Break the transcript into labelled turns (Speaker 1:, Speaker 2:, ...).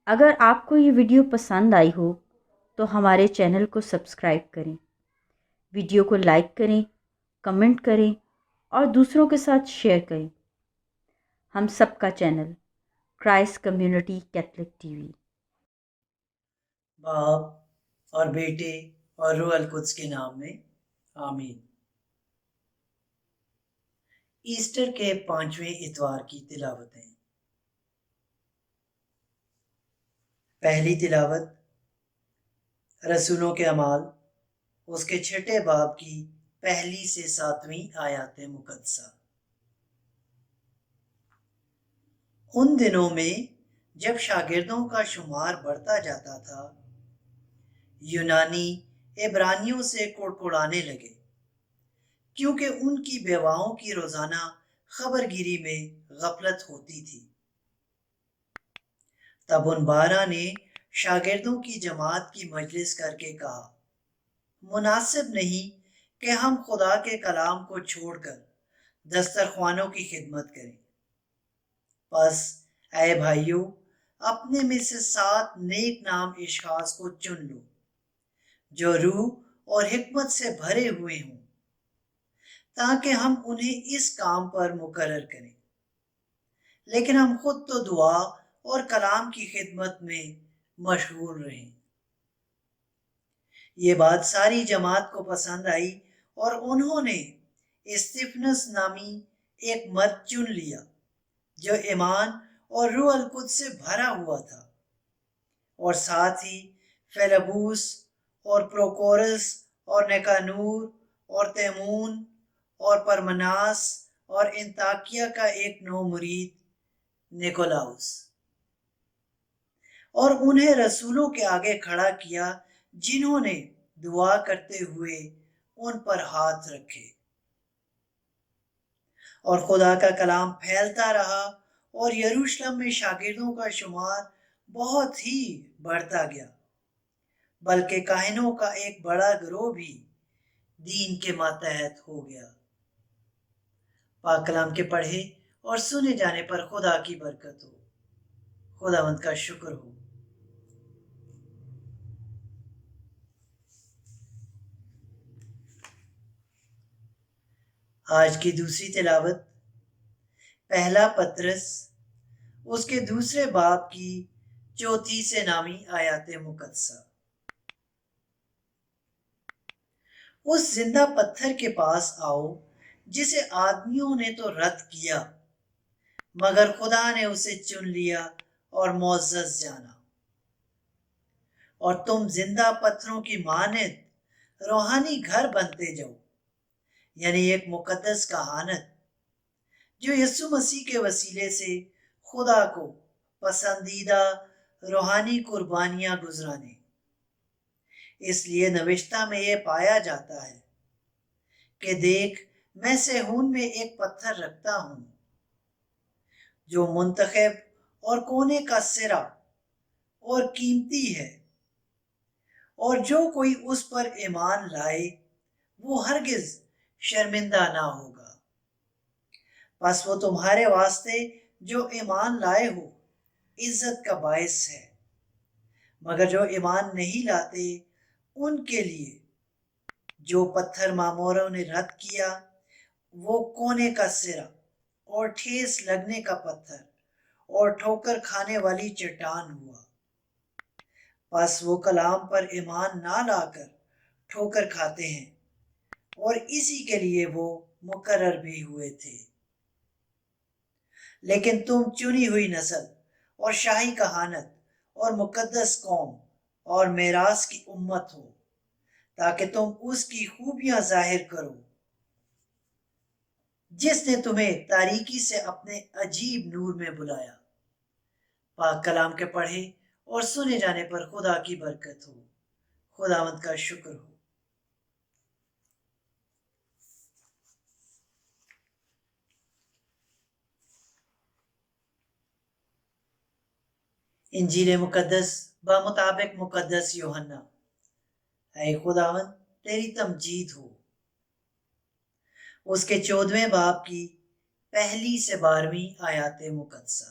Speaker 1: اگر آپ کو یہ ویڈیو پسند آئی ہو تو ہمارے چینل کو سبسکرائب کریں، ویڈیو کو لائک کریں، کمنٹ کریں اور دوسروں کے ساتھ شیئر کریں۔ ہم سب کا channel Christ community Catholic T V.
Speaker 2: باپ اور بیٹے اور روح القدس کے نام میں آمین۔ ایسٹر کے 5ویں اتوار کی تلاوتیں۔ پہلی تلاوت رسولوں کے اعمال اس کے 6 باب کی 1 سے 7 آیات مقدسہ۔ ان دنوں میں جب شاگردوں کا شمار بڑھتا جاتا تھا، یونانی عبرانیوں سے کڑکڑانے لگے کیونکہ ان کی بیواؤں کی روزانہ خبر گیری میں غفلت ہوتی تھی۔ تب ان 12 نے شاگردوں کی جماعت کی مجلس کر کے کہا، مناسب نہیں کہ ہم خدا کے کلام کو چھوڑ کر دسترخوانوں کی خدمت کریں۔ پس اے بھائیو، اپنے میں سے 7 نیک نام اشخاص کو چن لو جو روح اور حکمت سے بھرے ہوئے ہوں، تاکہ ہم انہیں اس کام پر مقرر کریں۔ لیکن ہم خود تو دعا اور کلام کی خدمت میں مشغول رہیں۔ یہ بات ساری جماعت کو پسند آئی اور انہوں نے استفنس نامی ایک مرد چن لیا جو ایمان اور روح القدس سے بھرا ہوا تھا، اور ساتھ ہی فیلبوس اور پروکورس اور نکانور اور تیمون اور پرمناس اور انطاکیہ کا ایک نو مرید نیکولاؤس، اور انہیں رسولوں کے آگے کھڑا کیا جنہوں نے دعا کرتے ہوئے ان پر ہاتھ رکھے۔ اور خدا کا کلام پھیلتا رہا اور یروشلم میں شاگردوں کا شمار بہت ہی بڑھتا گیا، بلکہ کاہنوں کا ایک بڑا گروہ بھی دین کے ماتحت ہو گیا۔ پاک کلام کے پڑھے اور سنے جانے پر خدا کی برکت ہو۔ خداوند کا شکر ہو۔ آج کی دوسری تلاوت پہلا پطرس اس کے 2 باب کی 34 سے نامی آیات مقدسہ۔ اس زندہ پتھر کے پاس آؤ جسے آدمیوں نے تو رد کیا، مگر خدا نے اسے چن لیا اور معزز جانا۔ اور تم زندہ پتھروں کی مانند روحانی گھر بنتے جاؤ، یعنی ایک مقدس کہانت جو یسوع مسیح کے وسیلے سے خدا کو پسندیدہ روحانی قربانیاں گزرانے۔ اس لیے نوشتہ میں یہ پایا جاتا ہے کہ دیکھ، میں صہیون میں ایک پتھر رکھتا ہوں جو منتخب اور کونے کا سرا اور قیمتی ہے، اور جو کوئی اس پر ایمان لائے وہ ہرگز شرمندہ نہ ہوگا۔ پس وہ تمہارے واسطے جو ایمان لائے ہو عزت کا باعث ہے، مگر جو ایمان نہیں لاتے ان کے لیے جو پتھر معموروں نے رد کیا وہ کونے کا سرا اور ٹھیس لگنے کا پتھر اور ٹھوکر کھانے والی چٹان ہوا۔ پس وہ کلام پر ایمان نہ لا کر ٹھوکر کھاتے ہیں، اور اسی کے لیے وہ مقرر بھی ہوئے تھے۔ لیکن تم چنی ہوئی نسل اور شاہی کہانت اور مقدس قوم اور میراث کی امت ہو، تاکہ تم اس کی خوبیاں ظاہر کرو جس نے تمہیں تاریکی سے اپنے عجیب نور میں بلایا۔ پاک کلام کے پڑھے اور سنے جانے پر خدا کی برکت ہو۔ خداوند کا شکر ہو۔ انجیل مقدس بمطابق مقدس یوحنا۔ اے خداوند تیری تمجید ہو۔ اس کے 14 باب کی 1 سے 12 آیات مقدسہ۔